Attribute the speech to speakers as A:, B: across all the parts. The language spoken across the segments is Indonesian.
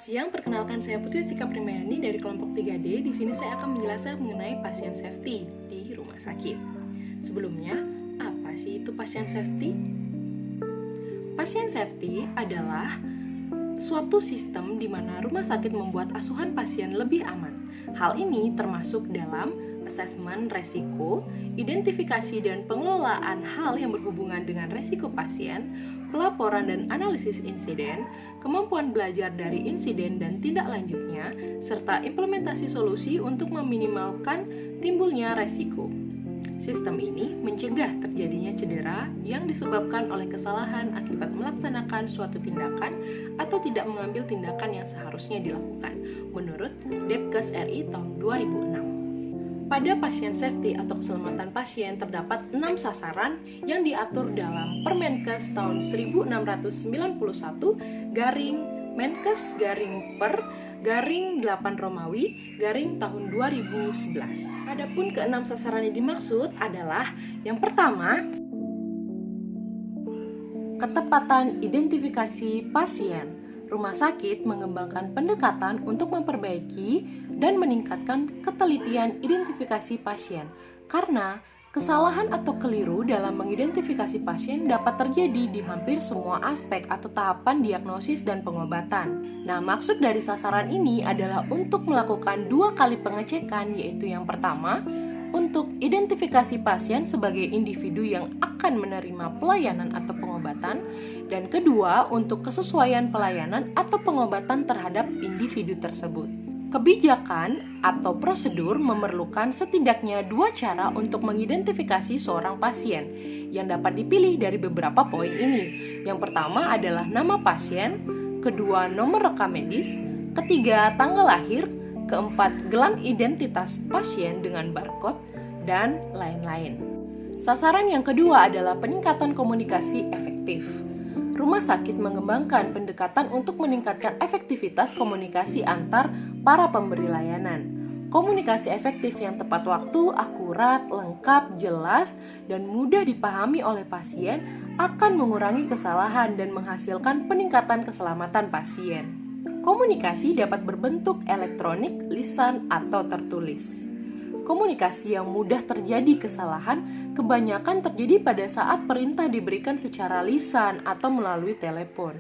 A: Selamat siang, perkenalkan saya Putri Stika Primayani dari kelompok 3D. Di sini saya akan menjelaskan mengenai pasien safety di rumah sakit. Sebelumnya, apa sih itu pasien safety? Pasien safety adalah suatu sistem di mana rumah sakit membuat asuhan pasien lebih aman. Hal ini termasuk dalam asesmen resiko, identifikasi dan pengelolaan hal yang berhubungan dengan resiko pasien, pelaporan dan analisis insiden, kemampuan belajar dari insiden dan tindak lanjutnya, serta implementasi solusi untuk meminimalkan timbulnya resiko. Sistem ini mencegah terjadinya cedera yang disebabkan oleh kesalahan akibat melaksanakan suatu tindakan atau tidak mengambil tindakan yang seharusnya dilakukan, menurut Depkes RI tahun 2006. Pada pasien safety atau keselamatan pasien terdapat 6 sasaran yang diatur dalam Permenkes tahun 1691 Menkes /8 Romawi tahun 2011. Adapun ke-6 sasaran yang dimaksud adalah yang pertama, ketepatan identifikasi pasien. Rumah sakit mengembangkan pendekatan untuk memperbaiki dan meningkatkan ketelitian identifikasi pasien, karena kesalahan atau keliru dalam mengidentifikasi pasien dapat terjadi di hampir semua aspek atau tahapan diagnosis dan pengobatan. Nah, maksud dari sasaran ini adalah untuk melakukan 2 kali pengecekan, yaitu yang pertama, untuk identifikasi pasien sebagai individu yang akan menerima pelayanan atau pengobatan, dan kedua, untuk kesesuaian pelayanan atau pengobatan terhadap individu tersebut. Kebijakan atau prosedur memerlukan setidaknya 2 cara untuk mengidentifikasi seorang pasien yang dapat dipilih dari beberapa poin ini. Yang pertama adalah nama pasien, kedua nomor rekam medis, ketiga tanggal lahir, keempat gelang identitas pasien dengan barcode, dan lain-lain. Sasaran yang kedua adalah peningkatan komunikasi efektif. Rumah sakit mengembangkan pendekatan untuk meningkatkan efektivitas komunikasi antar para pemberi layanan. Komunikasi efektif yang tepat waktu, akurat, lengkap, jelas, dan mudah dipahami oleh pasien akan mengurangi kesalahan dan menghasilkan peningkatan keselamatan pasien. Komunikasi dapat berbentuk elektronik, lisan, atau tertulis. Komunikasi yang mudah terjadi kesalahan kebanyakan terjadi pada saat perintah diberikan secara lisan atau melalui telepon.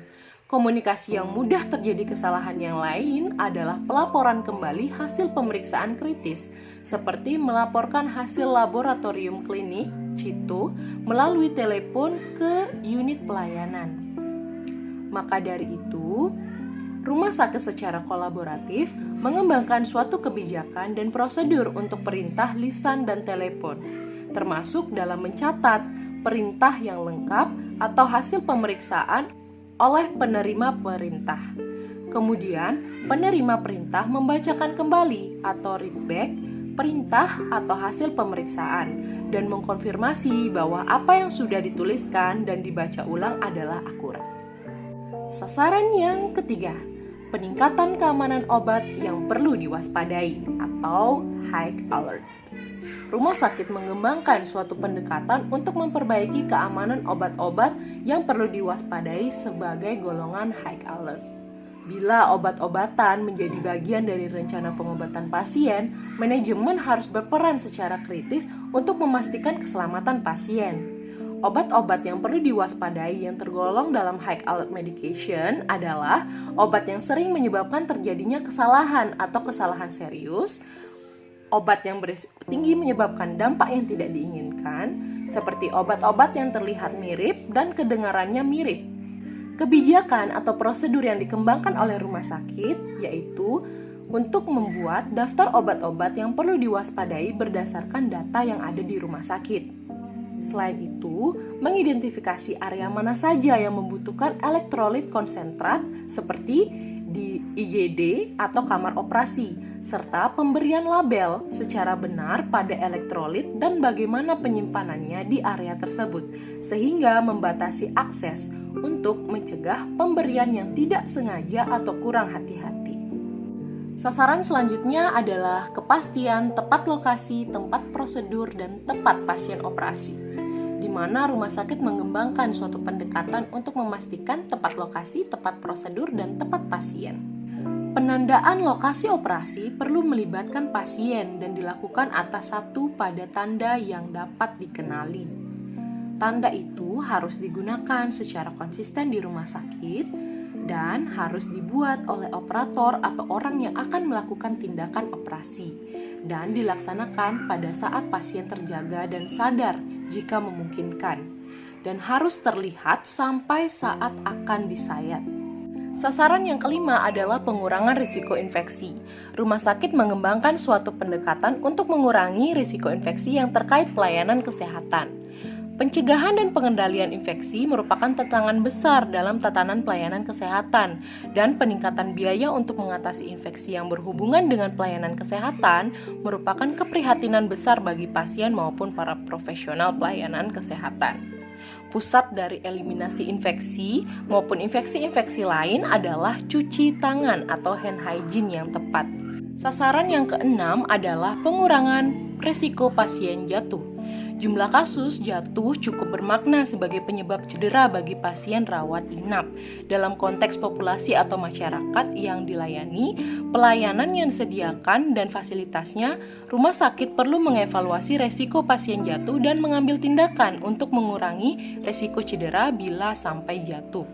A: Komunikasi yang mudah terjadi kesalahan yang lain adalah pelaporan kembali hasil pemeriksaan kritis, seperti melaporkan hasil laboratorium klinik (CITO) melalui telepon ke unit pelayanan. Maka dari itu, rumah sakit secara kolaboratif mengembangkan suatu kebijakan dan prosedur untuk perintah lisan dan telepon, termasuk dalam mencatat perintah yang lengkap atau hasil pemeriksaan oleh penerima perintah. Kemudian, penerima perintah membacakan kembali atau readback perintah atau hasil pemeriksaan dan mengkonfirmasi bahwa apa yang sudah dituliskan dan dibaca ulang adalah akurat. Sasaran yang ketiga, peningkatan keamanan obat yang perlu diwaspadai atau high alert. Rumah sakit mengembangkan suatu pendekatan untuk memperbaiki keamanan obat-obat yang perlu diwaspadai sebagai golongan high alert. Bila obat-obatan menjadi bagian dari rencana pengobatan pasien, manajemen harus berperan secara kritis untuk memastikan keselamatan pasien. Obat-obat yang perlu diwaspadai yang tergolong dalam high alert medication adalah obat yang sering menyebabkan terjadinya kesalahan atau kesalahan serius, obat yang berisiko tinggi menyebabkan dampak yang tidak diinginkan, seperti obat-obat yang terlihat mirip dan kedengarannya mirip. Kebijakan atau prosedur yang dikembangkan oleh rumah sakit yaitu untuk membuat daftar obat-obat yang perlu diwaspadai berdasarkan data yang ada di rumah sakit. Selain itu, mengidentifikasi area mana saja yang membutuhkan elektrolit konsentrat seperti di IGD atau kamar operasi, serta pemberian label secara benar pada elektrolit dan bagaimana penyimpanannya di area tersebut, sehingga membatasi akses untuk mencegah pemberian yang tidak sengaja atau kurang hati-hati. Sasaran selanjutnya adalah kepastian tepat lokasi, tempat prosedur, dan tempat pasien operasi, di mana rumah sakit mengembangkan suatu pendekatan untuk memastikan tepat lokasi, tepat prosedur, dan tempat pasien. Penandaan lokasi operasi perlu melibatkan pasien dan dilakukan atas satu pada tanda yang dapat dikenali. Tanda itu harus digunakan secara konsisten di rumah sakit dan harus dibuat oleh operator atau orang yang akan melakukan tindakan operasi dan dilaksanakan pada saat pasien terjaga dan sadar jika memungkinkan, dan harus terlihat sampai saat akan disayat. Sasaran yang kelima adalah pengurangan risiko infeksi. Rumah sakit mengembangkan suatu pendekatan untuk mengurangi risiko infeksi yang terkait pelayanan kesehatan. Pencegahan dan pengendalian infeksi merupakan tantangan besar dalam tatanan pelayanan kesehatan, dan peningkatan biaya untuk mengatasi infeksi yang berhubungan dengan pelayanan kesehatan merupakan keprihatinan besar bagi pasien maupun para profesional pelayanan kesehatan. Pusat dari eliminasi infeksi maupun infeksi-infeksi lain adalah cuci tangan atau hand hygiene yang tepat. Sasaran yang keenam adalah pengurangan risiko pasien jatuh. Jumlah kasus jatuh cukup bermakna sebagai penyebab cedera bagi pasien rawat inap. Dalam konteks populasi atau masyarakat yang dilayani, pelayanan yang disediakan dan fasilitasnya, rumah sakit perlu mengevaluasi resiko pasien jatuh dan mengambil tindakan untuk mengurangi resiko cedera bila sampai jatuh.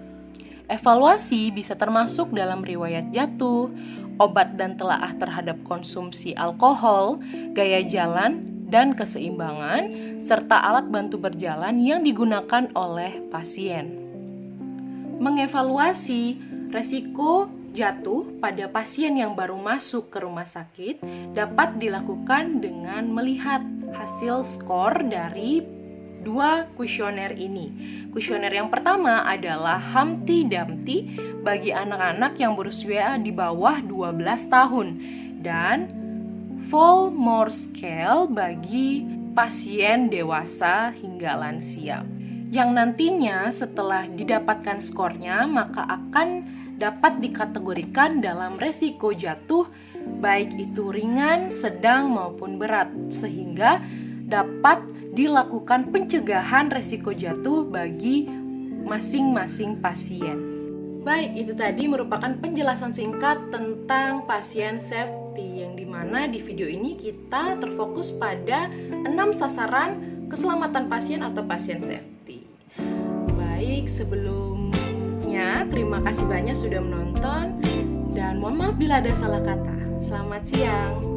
A: Evaluasi bisa termasuk dalam riwayat jatuh, obat dan telaah terhadap konsumsi alkohol, gaya jalan, dan keseimbangan, serta alat bantu berjalan yang digunakan oleh pasien. Mengevaluasi resiko jatuh pada pasien yang baru masuk ke rumah sakit dapat dilakukan dengan melihat hasil skor dari dua kuesioner ini. Kuesioner yang pertama adalah Humpty Dumpty bagi anak-anak yang berusia di bawah 12 tahun dan Volmore Scale bagi pasien dewasa hingga lansia, yang nantinya setelah didapatkan skornya maka akan dapat dikategorikan dalam resiko jatuh baik itu ringan, sedang maupun berat, sehingga dapat dilakukan pencegahan resiko jatuh bagi masing-masing pasien. Baik, itu tadi merupakan penjelasan singkat tentang pasien safety, yang dimana di video ini kita terfokus pada 6 sasaran keselamatan pasien atau pasien safety. Baik, sebelumnya terima kasih banyak sudah menonton dan mohon maaf bila ada salah kata. Selamat siang.